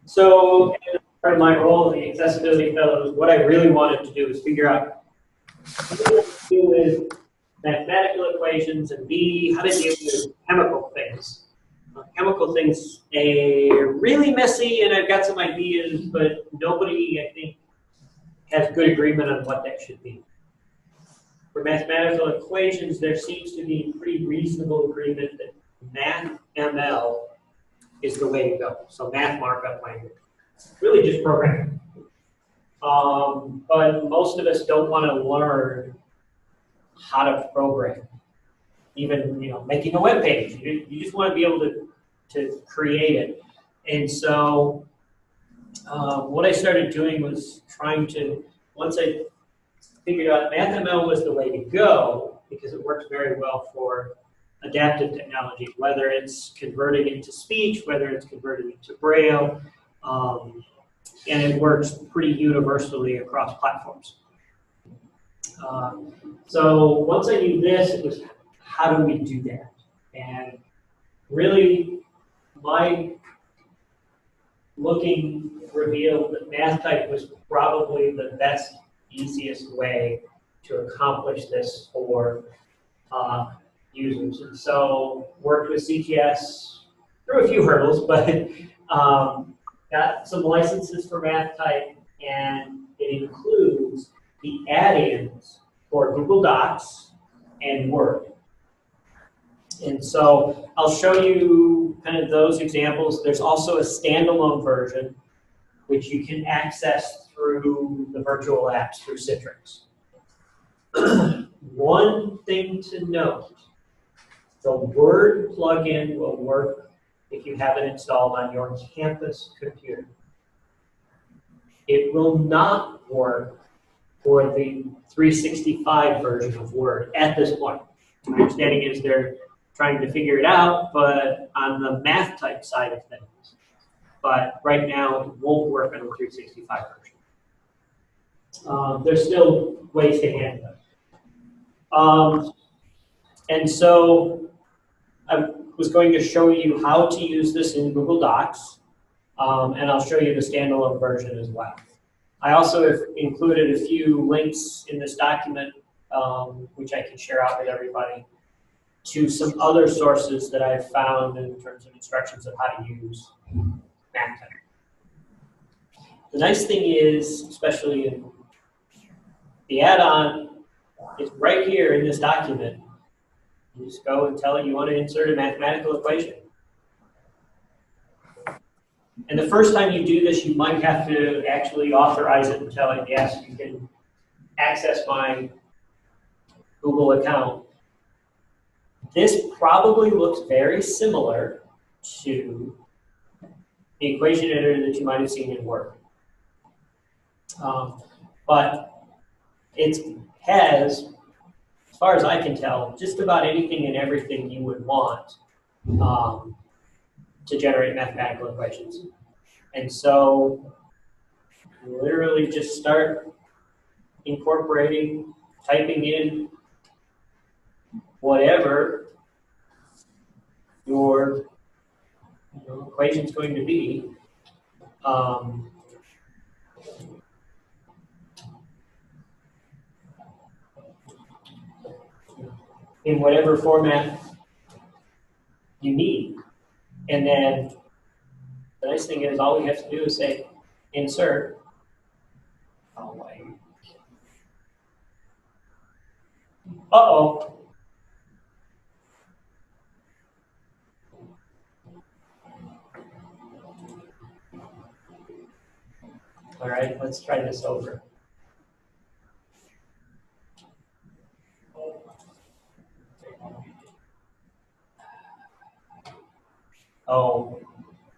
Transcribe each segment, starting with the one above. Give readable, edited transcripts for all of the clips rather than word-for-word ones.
So, as part of my role in the Accessibility Fellows, what I really wanted to do is figure out how to deal with mathematical equations and B, how to deal with chemical things. Chemical things are really messy, and I've got some ideas, but nobody, I think, has good agreement on what that should be. For mathematical equations, there seems to be pretty reasonable agreement that MathML is the way to go. So math markup language. Really just programming. But most of us don't want to learn how to program. Even making a web page. You just want to be able to create it. And so what I started doing was trying to, once I figured out MathML was the way to go, because it works very well for adaptive technology, whether it's converting into speech, whether it's converting into Braille, and it works pretty universally across platforms. So once I knew this, it was how do we do that? And really, my looking revealed that MathType was probably the best, easiest way to accomplish this for users. And so worked with CTS through a few hurdles, but got some licenses for MathType, and it includes the add-ins for Google Docs and Word. And so I'll show you kind of those examples. There's also a standalone version, which you can access through the virtual apps through Citrix. One thing to note, the Word plugin will work if you have it installed on your campus computer. It will not work for the 365 version of Word at this point. My understanding is they're trying to figure it out, but on the MathType side of things. But right now, it won't work on the 365 version. There's still ways to handle it. And so I was going to show you how to use this in Google Docs, and I'll show you the standalone version as well. I also have included a few links in this document, which I can share out with everybody, to some other sources that I've found in terms of instructions of how to use MathType. The nice thing is, especially in the add-on, it's right here in this document. You just go and tell it you want to insert a mathematical equation. And the first time you do this, you might have to actually authorize it and tell it, yes, you can access my Google account. This probably looks very similar to the equation editor that you might have seen in Word. But it has, as far as I can tell, just about anything and everything you would want to generate mathematical equations. And so literally just start incorporating, typing in whatever your equation is going to be. In whatever format you need. And then the nice thing is all we have to do is say insert. Oh, wait. Uh-oh. All right, let's try this over. Oh,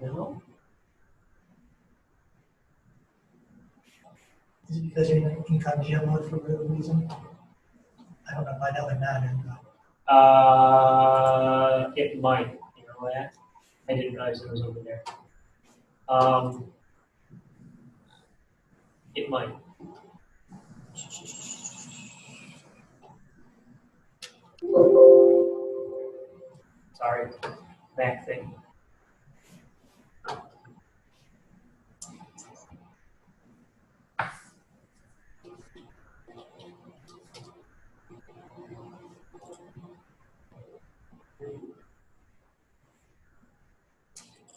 no. Is it because you're in incognito mode for whatever reason? I don't know why that would matter. It might. You know that? I didn't realize it was over there. It might. Sorry, Mac thing.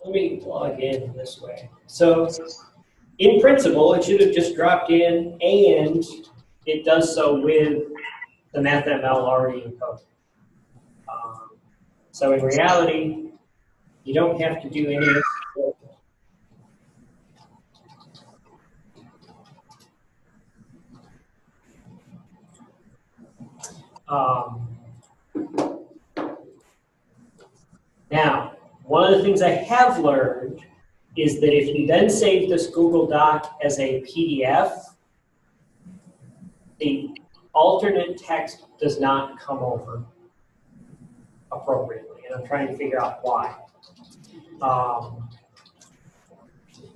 let me log in this way. So in principle, it should have just dropped in, and it does so with the MathML already encoded. So in reality, you don't have to do any of this. Now, one of the things I have learned is that if you then save this Google Doc as a PDF, the alternate text does not come over appropriately, and I'm trying to figure out why.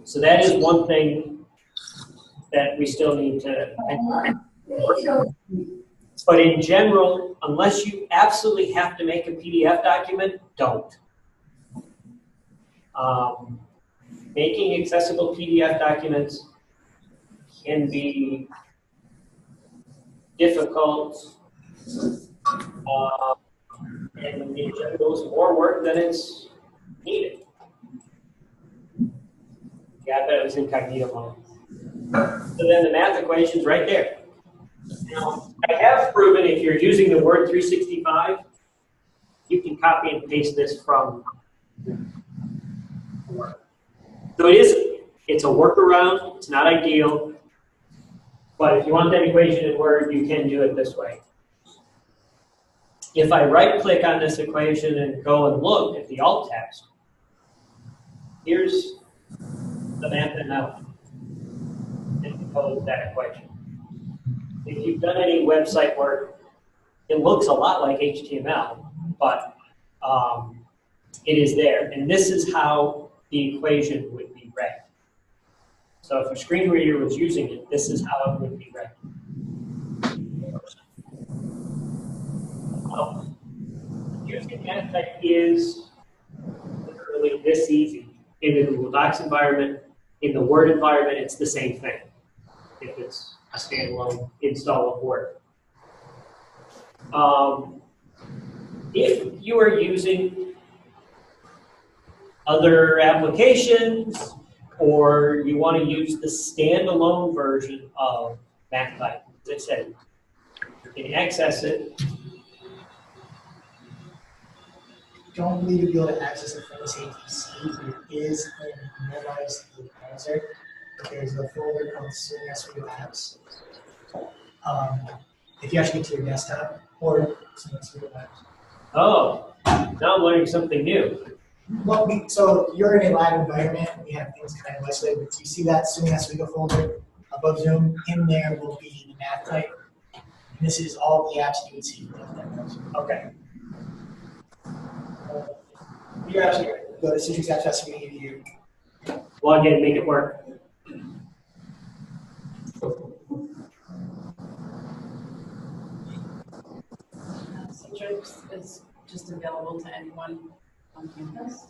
So that is one thing that we still need to. But in general, unless you absolutely have to make a PDF document, don't. Making accessible PDF documents can be difficult, and in general, it's more work than it's needed. Yeah, I bet it was incognito mode. So then the math equation's right there. Now, I have proven if you're using the Word 365, you can copy and paste this from Word. So it's a workaround, it's not ideal, but if you want that equation in Word, you can do it this way. If I right-click on this equation and go and look at the alt text, here's the MathML that encodes that equation. If you've done any website work, it looks a lot like HTML, but it is there. And this is how the equation would be read. So if a screen reader was using it, this is how it would be read. Using MathType is literally this easy. In the Google Docs environment, in the Word environment, it's the same thing. If it's a standalone install of Word. If you are using other applications, or you want to use the standalone version of MathType, as I said, you can access it. Don't believe you'll be able to access it from the same PC. It is in minimized the browser. There's a folder called Suite Apps. If you actually get to your desktop or Suite Apps. Oh, now I'm learning something new. Well, so you're in a live environment. We have things kind of isolated. But you see that Suite folder above Zoom? In there will be the MathType. And this is all the apps you would see. Okay. You're actually go to Citrix Apps Festival and you Log in, make it work. Citrix is just available to anyone on campus?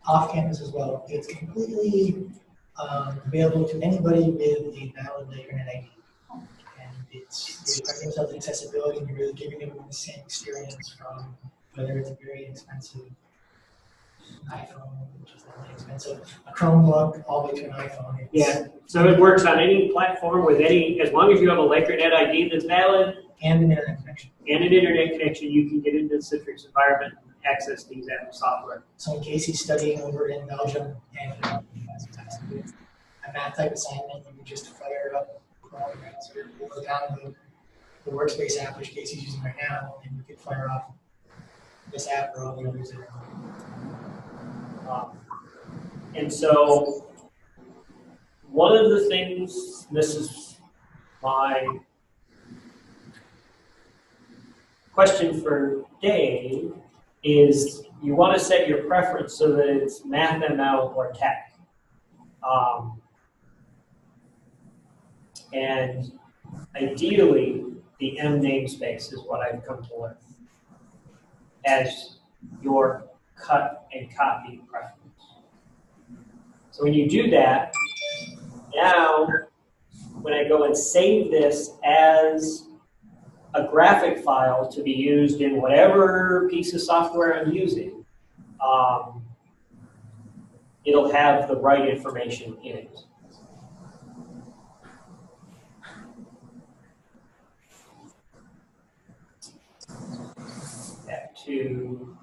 Off campus as well. It's completely available to anybody with a valid internet ID. And it's protecting themselves in accessibility, and you're really giving them the same experience from whether it's a very expensive iPhone, which is really expensive, a Chromebook, all the way to an iPhone. Yeah, so it works on any platform with any, as long as you have a Internet ID that's valid and an internet connection. And an internet connection, you can get into the Citrix environment and access these app software. So in case he's studying over in Belgium and he has a MathType assignment, you can just fire it up Chrome browser or download the Workspace app, which Casey's using right now, and you can fire off this app or all the others that are on. And so one of the things, this is my question for Dave, is you want to set your preference so that it's MathML or tech. And ideally, the M namespace is what I've come to learn as your cut and copy preference. So when you do that, now when I go and save this as a graphic file to be used in whatever piece of software I'm using, it'll have the right information in it. Back to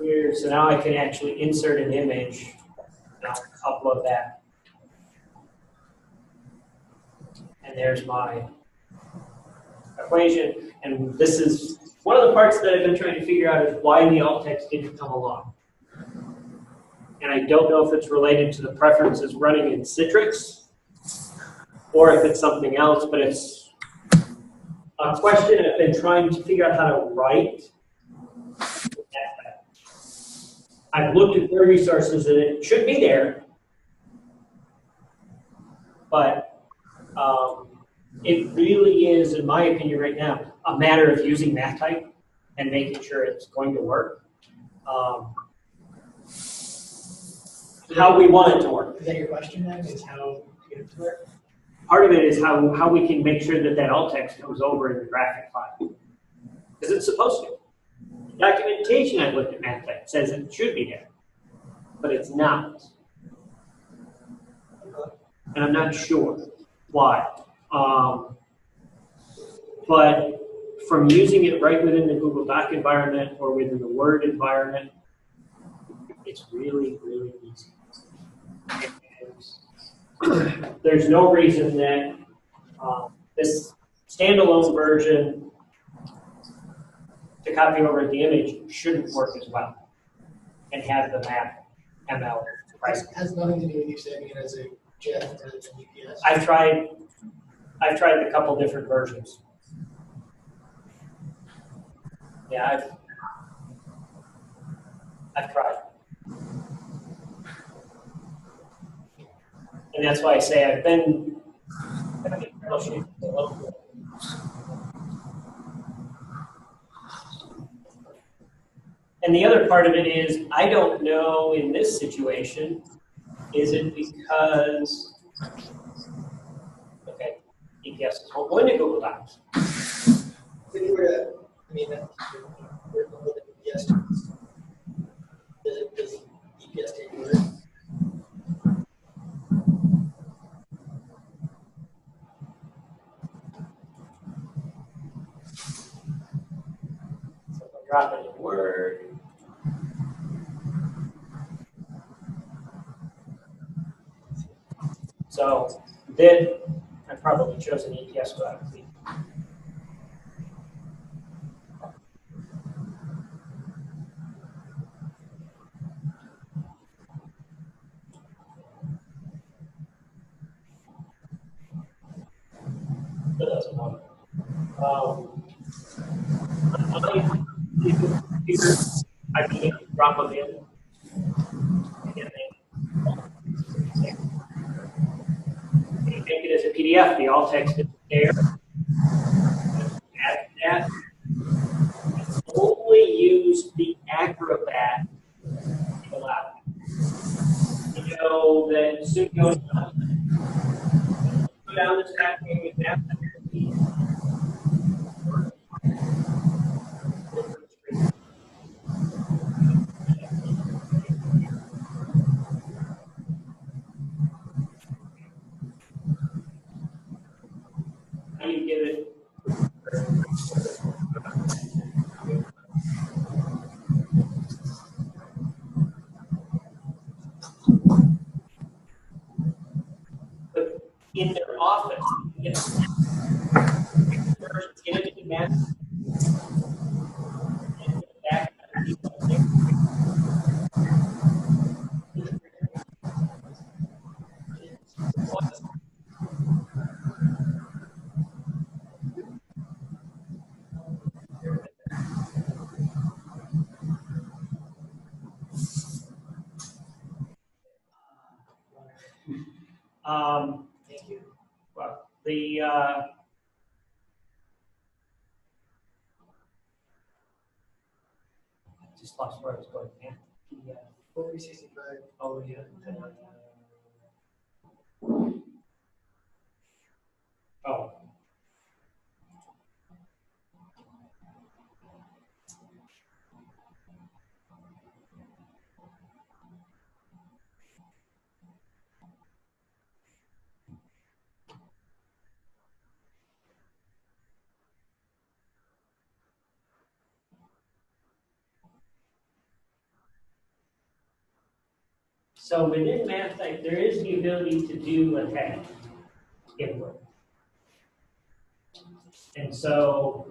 here. So now I can actually insert an image and I'll upload that. And there's my equation. And this is one of the parts that I've been trying to figure out is why the alt text didn't come along. And I don't know if it's related to the preferences running in Citrix or if it's something else, but it's a question I've been trying to figure out how to write. I've looked at their resources and it should be there, but it really is, in my opinion right now, a matter of using MathType and making sure it's going to work. How we want it to work. Is that your question then, is how to get it to work? Part of it is how we can make sure that alt text comes over in the graphic file. Because it's supposed to. The documentation I've looked at MathType says it should be there, but it's not. And I'm not sure why. But from using it right within the Google Doc environment or within the Word environment, it's really, really easy. And there's no reason that this standalone version to copy over the image shouldn't work as well and have the map ML. Right? It has nothing to do with you saving it as a GIF or as an EPS. I've tried a couple different versions. Yeah, I've tried. And that's why I say I've been troubleshooting a little bit. And the other part of it is, I don't know in this situation, is it because, okay, EPS won't go into Google Docs. If you were to, I mean, we're going with EPS. Does EPS take Word? So if I drop it in Word. So then I probably chose an EPS without a clean. That doesn't work. I can drop them in. Make it as a PDF, the alt text is there. Add that. Only use the Acrobat to allow. You know that soon goes down this pathway with that. How do you give it? But in their office, it's get it to math. And back Thank you. well, the just lost where I was going. Yeah. PDF. 465. Oh yeah. Oh. So within MathType, there is the ability to do a tag input. And so,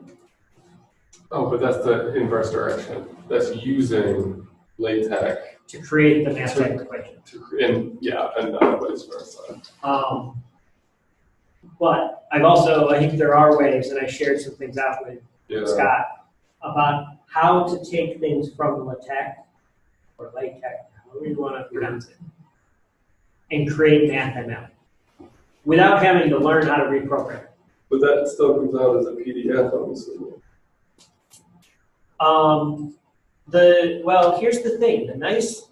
Oh, but that's the inverse direction. That's using LaTeX to create the MathType equation. and not vice versa. But I think there are ways, and I shared some things out with Yeah. Scott about how to take things from LaTeX or LaTeX, however you want to pronounce it, and create MathML without having to learn how to reprogram. But that still comes out as a PDF, I'm assuming. Well, here's the thing. The nice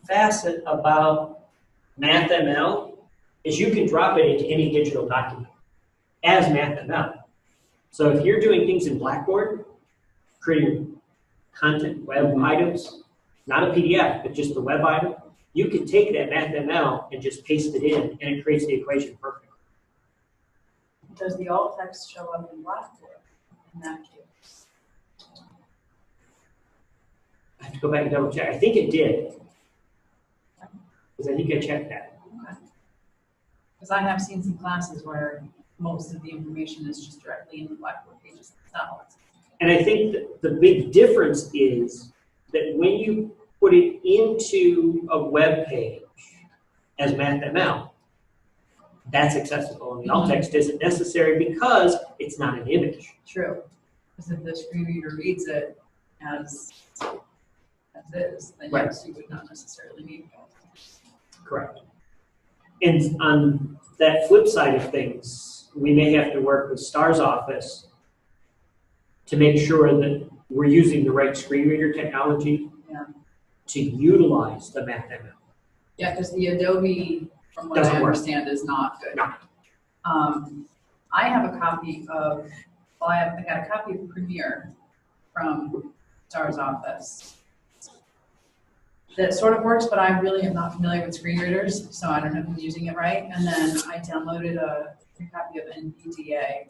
facet about MathML is you can drop it into any digital document as MathML. So if you're doing things in Blackboard, creating content, web items, not a PDF, but just the web item, you can take that MathML and just paste it in, and it creates the equation perfectly. Does the alt text show up in Blackboard in that case? I have to go back and double check. I think it did. Because I think I checked that. Okay. Because I have seen some classes where most of the information is just directly in the Blackboard pages themselves. And I think that the big difference is that when you put it into a web page as MathML, that's accessible. And the alt text isn't necessary because it's not an image. True. Because if the screen reader reads it as is, then Right. yes, you would not necessarily need alt text. Correct. And on that flip side of things, we may have to work with Star's office to make sure that we're using the right screen reader technology Yeah. to utilize the MathML. Yeah, because the Adobe, from what Doesn't I work. understand, is not good. No. I have a copy of, I got a copy of Premiere from Star's office that sort of works, but I really am not familiar with screen readers, so I don't know if I'm using it right. And then I downloaded a copy of NVDA.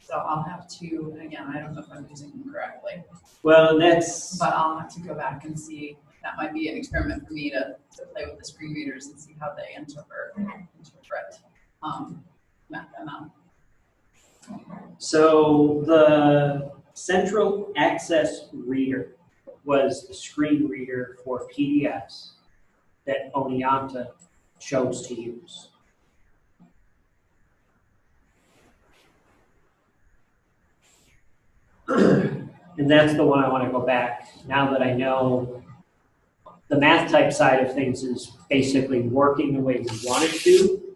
So I'll have to, again, I don't know if I'm using them correctly, Well, that's, but I'll have to go back and see. That might be an experiment for me to play with the screen readers and see how they interpret MathML. so the central access reader was the screen reader for PDFs that Oneonta chose to use. And that's the one I want to go back, now that I know the MathType side of things is basically working the way we want it to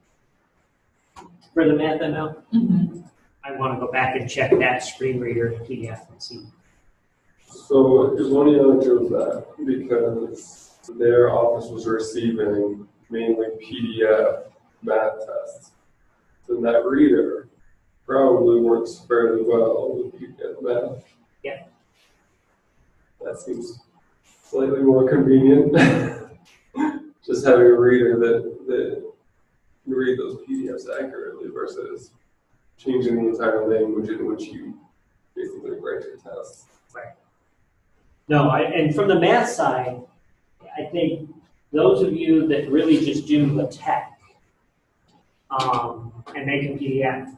for the MathML. I want to go back and check that screen reader PDF and see. So is one of the other that because their office was receiving mainly PDF math tests, then that reader probably works fairly well with PDF math. Yeah. That seems slightly more convenient. Just having a reader that can read those PDFs accurately versus changing the entire language in which you basically write your tests. Right. No, and from the math side, I think those of you that really just do LaTeX and make a PDF,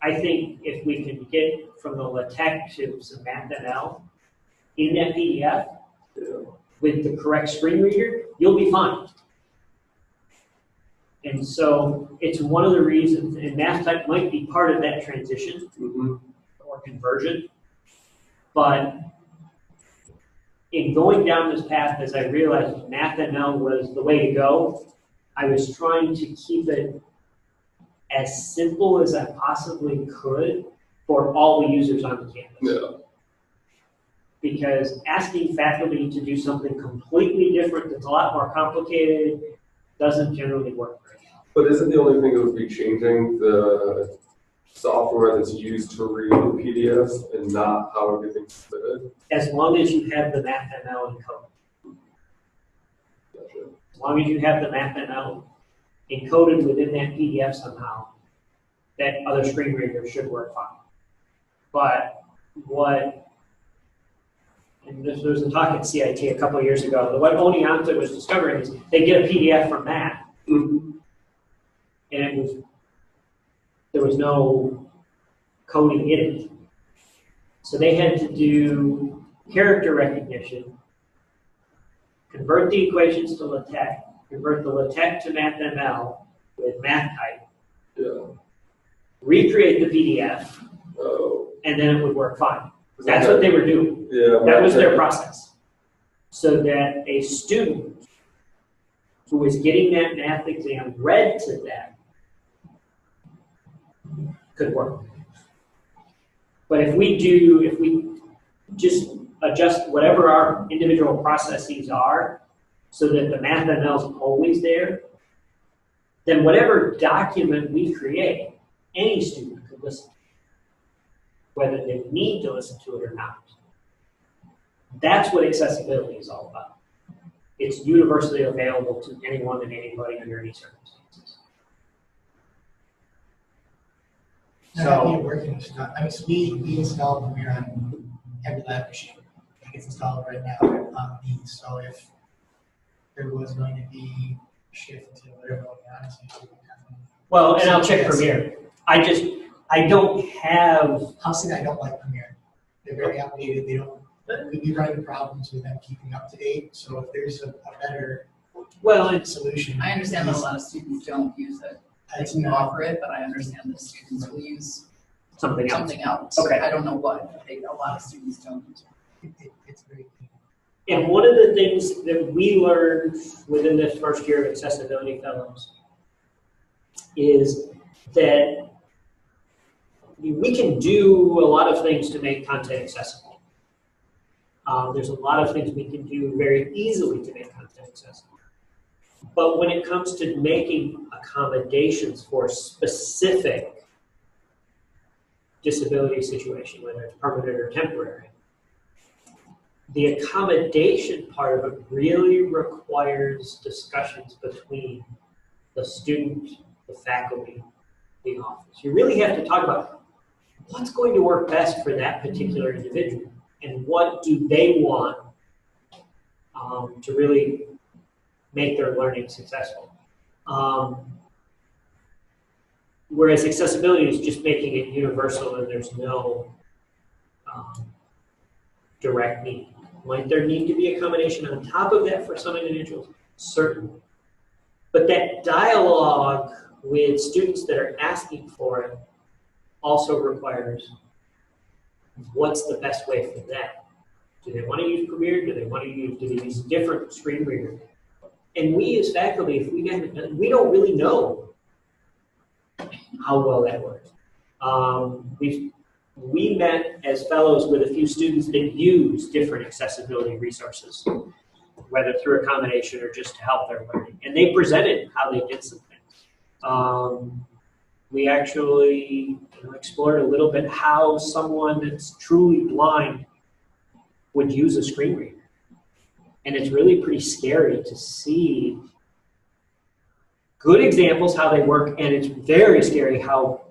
I think if we can get from the LaTeX to some MathML in that PDF with the correct screen reader, you'll be fine. And so it's one of the reasons, and MathType might be part of that transition or conversion, but in going down this path, as I realized MathML was the way to go, I was trying to keep it as simple as I possibly could for all the users on the campus. Yeah. Because asking faculty to do something completely different that's a lot more complicated doesn't generally work very well. But isn't the only thing that would be changing the software that's used to read the PDFs and not how everything's submitted? As long as you have the MathML encoded. Gotcha. As long as you have the MathML encoded within that PDF somehow, that other screen reader should work fine. But what and there was a talk at CIT a couple of years ago, what Oneonta was discovering is they get a PDF from math, Mhm. and there was no coding in it. So they had to do character recognition, convert the equations to LaTeX, convert the LaTeX to MathML with MathType, Yeah. recreate the PDF, Oh. and then it would work fine. That's what they were doing. Yeah. That was their process. So that a student who was getting that math exam read to them could work. But if we just adjust whatever our individual processes are so that the MathML is always there, then whatever document we create, any student could listen to, whether they need to listen to it or not. That's what accessibility is all about. It's universally available to anyone and anybody under any circumstances. So working with stuff. I mean, so we installed Premiere on every lab machine. I think it's installed right now on these. So if there was going to be a shift to whatever honestly, well, and I'll check Premiere. I don't have. I'll say I don't like Premiere. They're very outdated. They don't. We run into problems with them keeping up to date. So if there's a better solution, I understand that a lot of students don't use it. I can offer it, but I understand that students will use something else. Okay. I don't know what, but a lot of students don't use it. It's very key. And one of the things that we learned within this first year of Accessibility Fellows is that we can do a lot of things to make content accessible. There's a lot of things we can do very easily to make content accessible. But when it comes to making accommodations for a specific disability situation, whether it's permanent or temporary, the accommodation part of it really requires discussions between the student, the faculty, the office. You really have to talk about what's going to work best for that particular individual and what do they want to really make their learning successful. Whereas accessibility is just making it universal and there's no direct need. Might there need to be accommodation on top of that for some individuals? Certainly. But that dialogue with students that are asking for it also requires what's the best way for them. Do they want to use Premiere? Do they use different screen reader? And we as faculty, if we haven't done, we don't really know how well that works. We met as fellows with a few students that use different accessibility resources, whether through accommodation or just to help their learning. And they presented how they did some things. We actually explored a little bit how someone that's truly blind would use a screen reader. And it's really pretty scary to see good examples how they work, and it's very scary how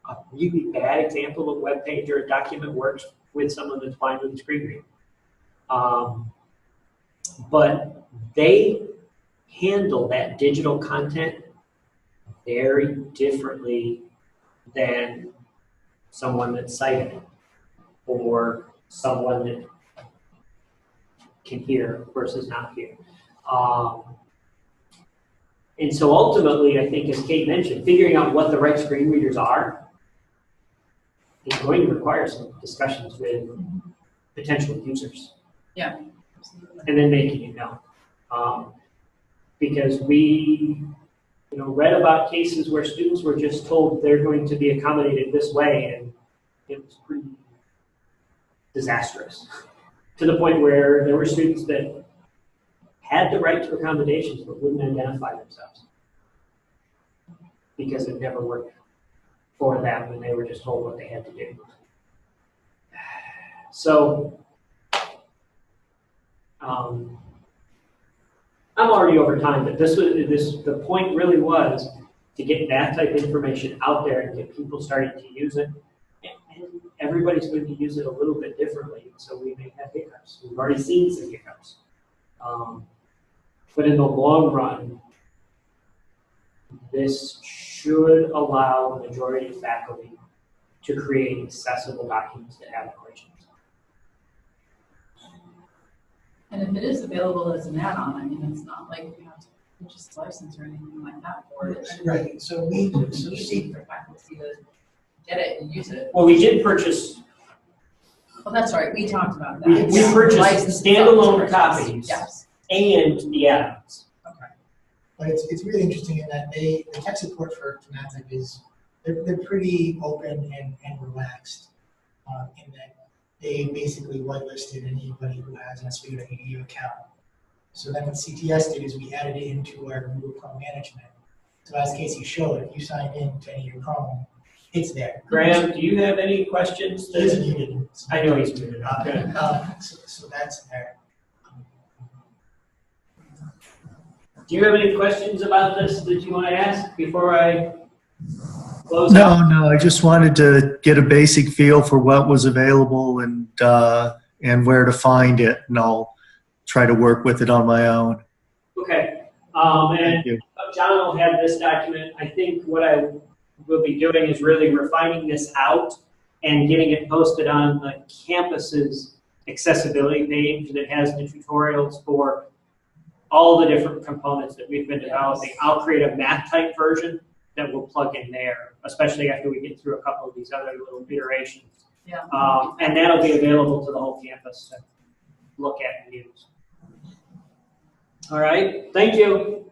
a really bad example of a web page or a document works with someone that's blind with a screen reader. But they handle that digital content very differently than someone that's sighted or someone that can hear versus not hear. And so ultimately, I think, as Kate mentioned, figuring out what the right screen readers are is going to require some discussions with potential users. Yeah. And then making it known. Because we read about cases where students were just told they're going to be accommodated this way, and it was pretty disastrous. To the point where there were students that had the right to accommodations but wouldn't identify themselves because it never worked for them when they were just told what they had to do. So I'm already over time, but the point really was to get MathType information out there and get people starting to use it. And everybody's going to use it a little bit differently, so we may have hiccups. We've already seen some hiccups. But in the long run, this should allow the majority of faculty to create accessible documents that have questions. And if it is available as an add-on, I mean, it's not like you have to purchase a license or anything like that for it. It should Right, so be we easy for faculty to get it and use it. Well, we did purchase, Well, that's right, we talked about that. we Yeah. purchased License standalone purchase. copies Yes, and the add-ons. But it's really interesting in that the tech support for MathType is, they're pretty open and relaxed, in that they basically whitelisted anybody who has an Aspiro EDU account. So then what CTS did is we added it into our Google Chrome management. So as Casey showed, if you sign in to any of your Chrome, it's there. Graham, do you have any questions? It is muted. I know he's muted. Okay. So that's there. Do you have any questions about this that you want to ask before I close out? No, I just wanted to get a basic feel for what was available and where to find it, and I'll try to work with it on my own. Okay. And Thank you. John will have this document. I think what I will be doing is really refining this out and getting it posted on the campus's accessibility page that has the tutorials for all the different components that we've been developing. I'll create a MathType version that will plug in there, especially after we get through a couple of these other little iterations. yeah. And that'll be available to the whole campus to look at and use. All right, thank you.